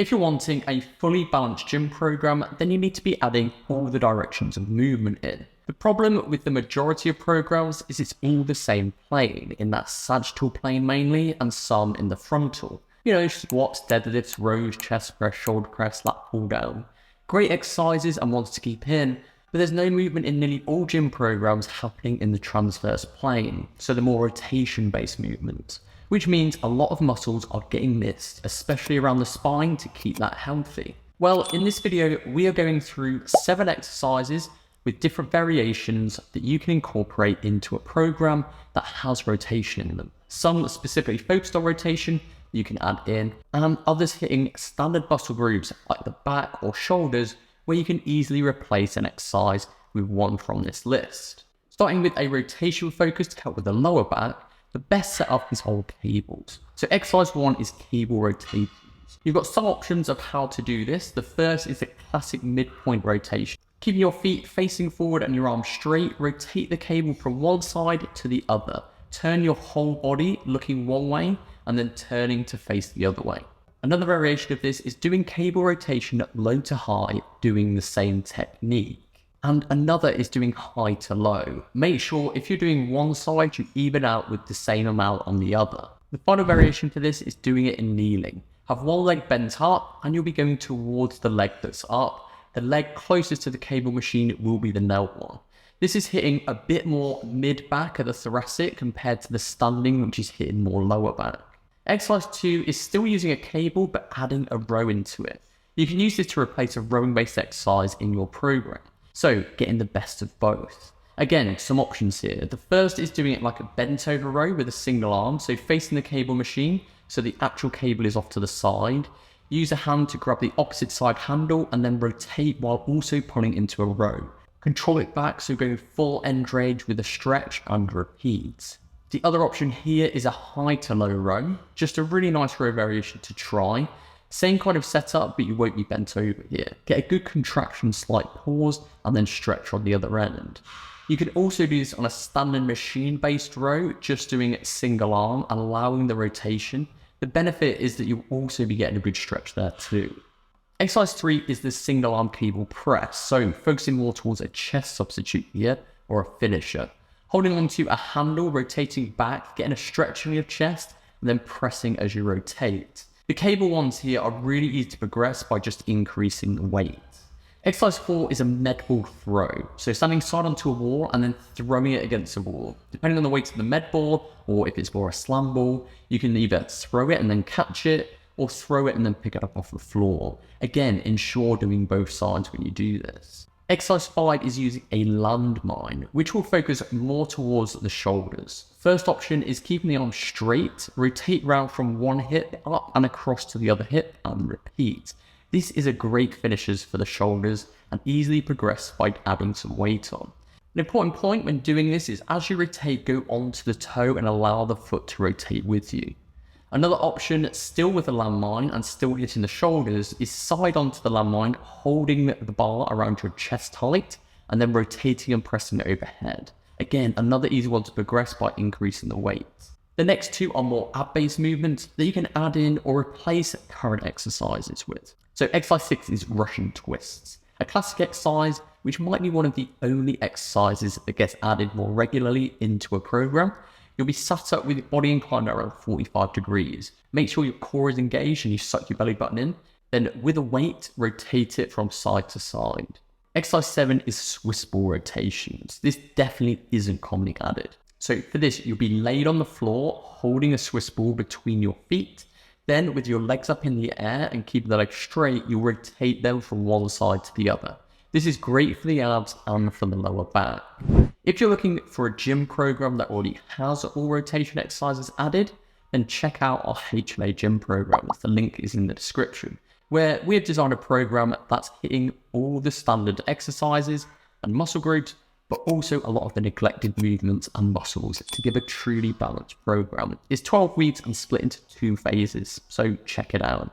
If you're wanting a fully balanced gym program, then you need to be adding all the directions of movement in. The problem with the majority of programs is it's all the same plane, in that sagittal plane mainly, and some in the frontal. You know, squats, deadlifts, rows, chest press, shoulder press, lat pull down. Great exercises and ones to keep in, but there's no movement in nearly all gym programs happening in the transverse plane, so the more rotation-based movements, which means a lot of muscles are getting missed, especially around the spine, to keep that healthy. Well, in this video, we are going through 7 exercises with different variations that you can incorporate into a program that has rotation in them. Some specifically focused on rotation you can add in, and others hitting standard muscle groups like the back or shoulders, where you can easily replace an exercise with one from this list. Starting with a rotational focus to help with the lower back, the best setup is all cables. So exercise 1 is cable rotations. You've got some options of how to do this. The first is a classic midpoint rotation. Keeping your feet facing forward and your arms straight, rotate the cable from one side to the other. Turn your whole body looking one way and then turning to face the other way. Another variation of this is doing cable rotation low to high, doing the same technique. And another is doing high to low. Make sure if you're doing one side, you even out with the same amount on the other. The final variation for this is doing it in kneeling. Have one leg bent up and you'll be going towards the leg that's up. The leg closest to the cable machine will be the knelt one. This is hitting a bit more mid-back at the thoracic compared to the standing, which is hitting more lower back. Exercise 2 is still using a cable but adding a row into it. You can use this to replace a rowing-based exercise in your program. So getting the best of both. Again, some options here. The first is doing it like a bent over row with a single arm, so facing the cable machine, so the actual cable is off to the side. Use a hand to grab the opposite side handle and then rotate while also pulling into a row. Control it back, so going full end range with a stretch and repeat. The other option here is a high to low row, just a really nice row variation to try. Same kind of setup, but you won't be bent over here. Get a good contraction, slight pause, and then stretch on the other end. You can also do this on a standard machine-based row, just doing it single arm and allowing the rotation. The benefit is that you'll also be getting a good stretch there too. Exercise 3 is the single arm cable press, so focusing more towards a chest substitute here, or a finisher. Holding onto a handle, rotating back, getting a stretch in your chest, and then pressing as you rotate. The cable ones here are really easy to progress by just increasing the weight. Exercise 4 is a med ball throw, so standing side onto a wall and then throwing it against a wall. Depending on the weight of the med ball, or if it's more a slam ball, you can either throw it and then catch it, or throw it and then pick it up off the floor. Again, ensure doing both sides when you do this. Exercise 5 is using a landmine, which will focus more towards the shoulders. First option is keeping the arm straight, rotate round from one hip up and across to the other hip and repeat. This is a great finishers for the shoulders and easily progress by adding some weight on. An important point when doing this is as you rotate, go onto the toe and allow the foot to rotate with you. Another option, still with the landmine and still hitting the shoulders, is side onto the landmine, holding the bar around your chest height and then rotating and pressing it overhead. Again, another easy one to progress by increasing the weight. The next 2 are more ab-based movements that you can add in or replace current exercises with. So exercise 6 is Russian twists, a classic exercise which might be one of the only exercises that gets added more regularly into a program. You'll be sat up with your body inclined at around 45 degrees. Make sure your core is engaged and you suck your belly button in. Then with a weight, rotate it from side to side. Exercise 7 is Swiss ball rotations. This definitely isn't commonly added. So for this, you'll be laid on the floor, holding a Swiss ball between your feet. Then with your legs up in the air and keeping the legs straight, you'll rotate them from one side to the other. This is great for the abs and for the lower back. If you're looking for a gym program that already has all rotation exercises added, then check out our HLA gym program. The link is in the description, where we have designed a program that's hitting all the standard exercises and muscle groups, but also a lot of the neglected movements and muscles to give a truly balanced program. It's 12 weeks and split into 2 phases, so check it out.